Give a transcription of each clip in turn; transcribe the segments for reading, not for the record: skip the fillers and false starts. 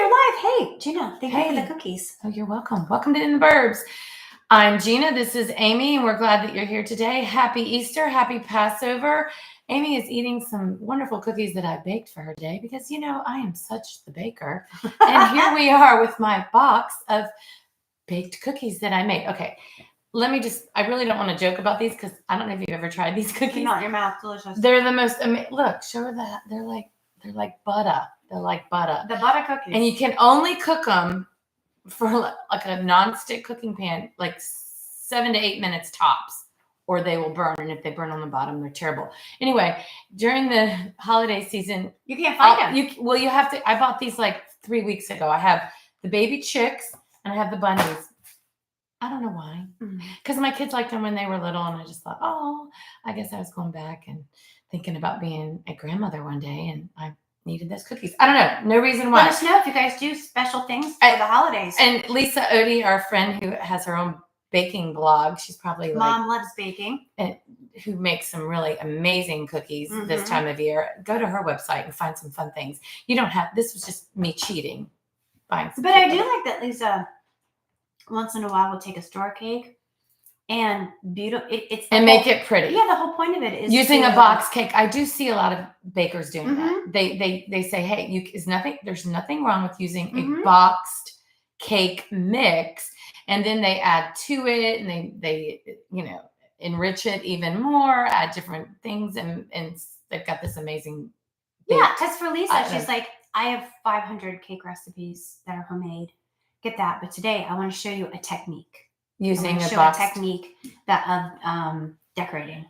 you're live. Hey, Gina, thank you for the cookies. Oh, you're welcome. Welcome to In the Burbs. I'm Gina. This is Amy, and we're glad that you're here today. Happy Easter. Happy Passover. Amy is eating some wonderful cookies that I baked for her today because, you know, I am such the baker. And here we are with my box of baked cookies that I make. Okay, I really don't want to joke about these because I don't know if you've ever tried these cookies. They're not in your mouth. Delicious. They're the most look, show her that. They're like butter. They're like butter. The butter cookies. And you can only cook them for like a non-stick cooking pan, like 7 to 8 minutes tops, or they will burn. And if they burn on the bottom, they're terrible. Anyway, during the holiday season, you can't find them. You have to. I bought these like 3 weeks ago. I have the baby chicks and I have the bunnies. I don't know why. Because my kids liked them when they were little, and I just thought, oh, I guess I was going back and thinking about being a grandmother one day, and I needed those cookies. I don't know. No reason why. Let us know if you guys do special things for the holidays. And Lisa Odie, our friend who has her own baking blog, she's probably Mom loves baking. And who makes some really amazing cookies this time of year. Go to her website and find some fun things. You don't have, this was just me cheating. Buying some But I do like that Lisa once in a while will take a store cake and make it pretty. Yeah, the whole point of it is using a box cake. I do see a lot of bakers doing that. They say, hey, there's nothing wrong with using a boxed cake mix, and then they add to it, and they enrich it even more, add different things, and they've got this amazing. Yeah, because for Lisa, she's like, I have 500 cake recipes that are homemade. Get that, but today I want to show you a technique. Using a technique of decorating.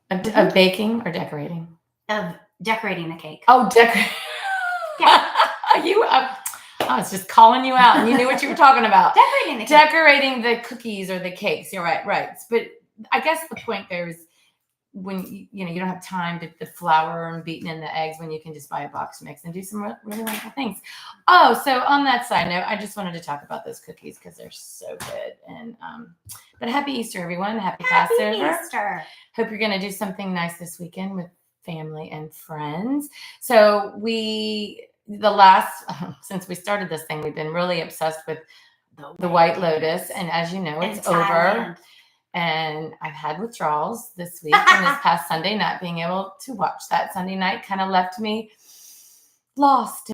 Of baking or decorating? Of decorating the cake. Oh, decorating. Yeah. I was just calling you out, and you knew what you were talking about. Decorating the cake. Decorating the cookies or the cakes. You're right. But I guess the point there is when you don't have time to the flour and beating in the eggs when you can just buy a box mix and do some really wonderful things. Oh, so on that side note, I just wanted to talk about those cookies because they're so good. And but happy Easter, everyone. Happy Passover. Easter. Hope you're going to do something nice this weekend with family and friends. So since we started this thing, we've been really obsessed with the White Lotus, and as you know, it's over. And I've had withdrawals this week, and this past Sunday, not being able to watch that Sunday night kind of left me lost.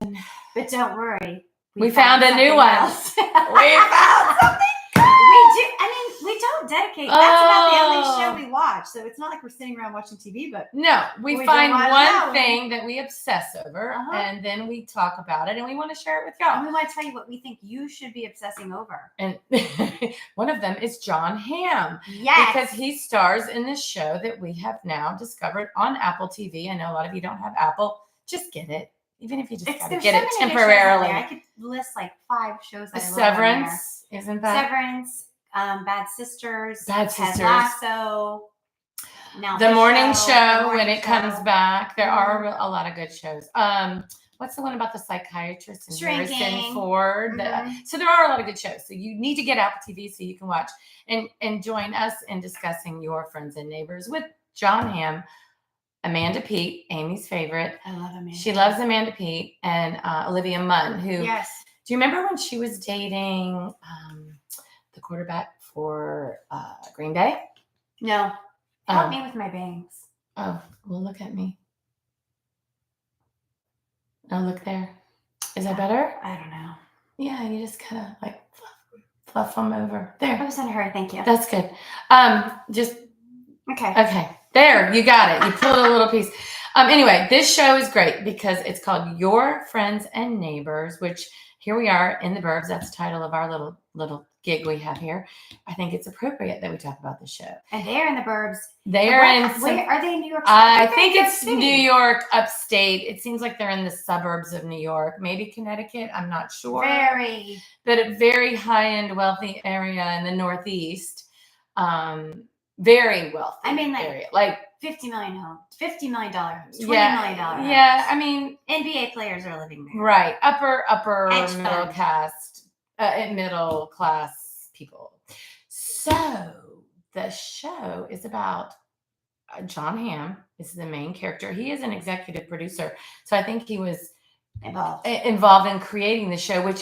But don't worry, we found a new one. We found something. We don't dedicate. That's about the only show we watch, so it's not like we're sitting around watching TV. But no, we find one thing that we obsess over, and then we talk about it, and we want to share it with y'all. And we want to tell you what we think you should be obsessing over. And one of them is Jon Hamm. Yes, because he stars in this show that we have now discovered on Apple TV. I know a lot of you don't have Apple. Just get it, even if you just got to get it temporarily. I could list like 5 shows. That Severance, isn't that? Severance. Bad Sisters, Ted Lasso. Now the morning show when it comes back. There are a lot of good shows. What's the one about the psychiatrist and Harrison Ford? So there are a lot of good shows. So you need to get Apple TV so you can watch and join us in discussing Your Friends and Neighbors with Jon Hamm, Amanda Peet, Amy's favorite. I love Amanda. She loves Amanda Peet, and Olivia Munn, who. Yes. Do you remember when she was dating the quarterback for Green Bay? No. Help me with my bangs. Oh, well, look at me. Oh, look there. Is that better? I don't know. Yeah, you just kind of like fluff them over. There. I was on her. Thank you. That's good. Okay. There, you got it. You pulled a little piece. Anyway, this show is great because it's called Your Friends and Neighbors, which here we are in the Burbs. That's the title of our little gig we have here. I think it's appropriate that we talk about the show. And they're in the Burbs. Where are they in New York? I think it's New York upstate. It seems like they're in the suburbs of New York, maybe Connecticut. I'm not sure. But a very high-end, wealthy area in the Northeast. Very wealthy. I mean, area. Like $50 million homes, $50 million homes, $20 million homes. Yeah, I mean, NBA players are living there. Right, upper middle class people. So the show is about Jon Hamm is the main character. He is an executive producer, so I think he was involved in creating the show, which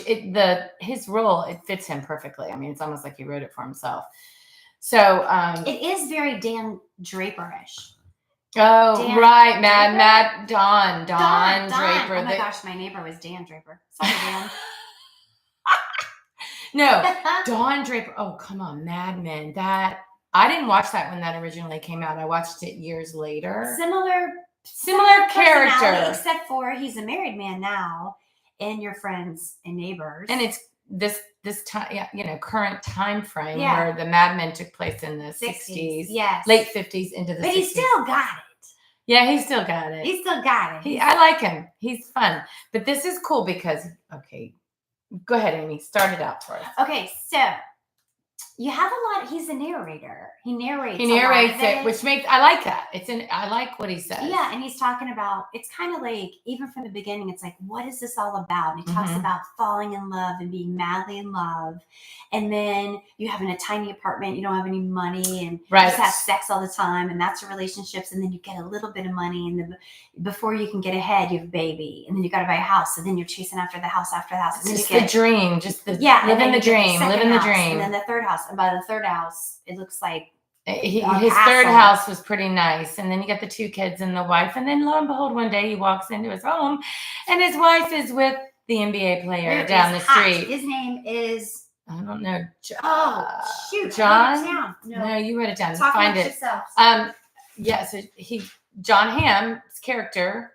his role, it fits him perfectly. I mean, it's almost like he wrote it for himself. So it is very Dan Draper-ish. Oh, right, Don Draper. Oh my gosh, my neighbor was Dan Draper. Sorry, Dan. No, Don Draper. Oh, come on, Mad Men. That I didn't watch that when that originally came out. I watched it years later. Similar character, except for he's a married man now, and your friends and neighbors. And it's this time, current time frame where the Mad Men took place in the 60s, late 50s into the 60s. But he still got it. Yeah, he still got it. He still got it. I like him. He's fun. But this is cool because, okay, go ahead, Amy. Start it out for us. Okay, so you have a lot. He's a narrator. He narrates it, which makes I like that. I like what he says. Yeah, and he's talking about. It's kind of like even from the beginning. It's like, what is this all about? And he talks about falling in love and being madly in love, and then you have in a tiny apartment. You don't have any money, and you just have sex all the time, and that's your relationships. And then you get a little bit of money, and then before you can get ahead, you have a baby, and then you got to buy a house, and then you're chasing after the house after the house. And just the dream, living the dream, and then the third house. And by the third house, it looks like his third house was pretty nice. And then you got the 2 kids and the wife. And then lo and behold, one day he walks into his home and his wife is with the NBA player down the street. His name is... I don't know. Shoot. John? No, you wrote it down. Talk Find about it. Yourself. So John Hamm's character,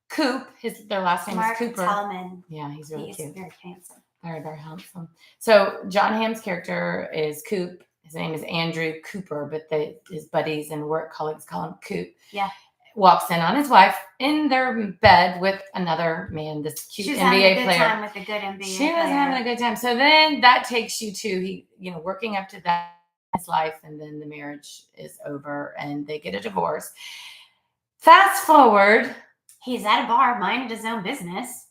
Coop, their last name Mark is Cooper. Tellman. Yeah, he's really cute. Very handsome. Very, very handsome. So John Hamm's character is Coop. His name is Andrew Cooper, but his buddies and work colleagues call him Coop. Yeah. Walks in on his wife in their bed with another man, this cute NBA player. Time with a good NBA She was having a good time. So then that takes you to working up to that his life, and then the marriage is over and they get a divorce. Fast forward. He's at a bar minding his own business.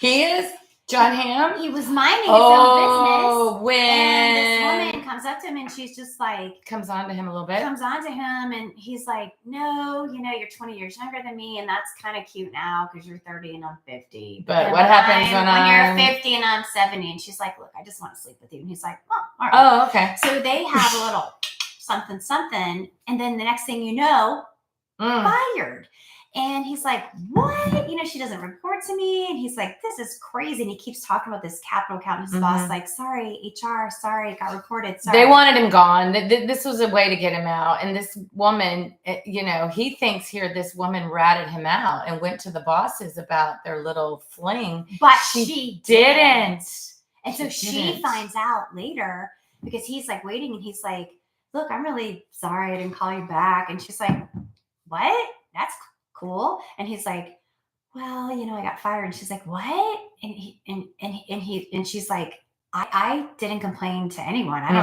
He is John Hamm. He was minding his own business. When and this woman comes up to him and she's just like comes on to him a little bit. And he's like, "No, you're 20 years younger than me, and that's kind of cute now because you're 30 and I'm 50. But what happens when you're 50 and I'm 70?" And she's like, "Look, I just want to sleep with you." And he's like, "Oh, all right." Oh, okay. So they have a little something, and then the next thing you know, fired. And he's like, "What? She doesn't report to me." And he's like, "This is crazy." And he keeps talking about this capital account. His boss like, "Sorry, HR, sorry, it got reported." Sorry. They wanted him gone. This was a way to get him out. And this woman, he thinks here this woman ratted him out and went to the bosses about their little fling. But she didn't. And so she finds out later because he's like waiting and he's like, "Look, I'm really sorry I didn't call you back." And she's like, "What? That's cool." And he's like, "Well, I got fired." And she's like, "What?" And she's like, I didn't complain to anyone. I don't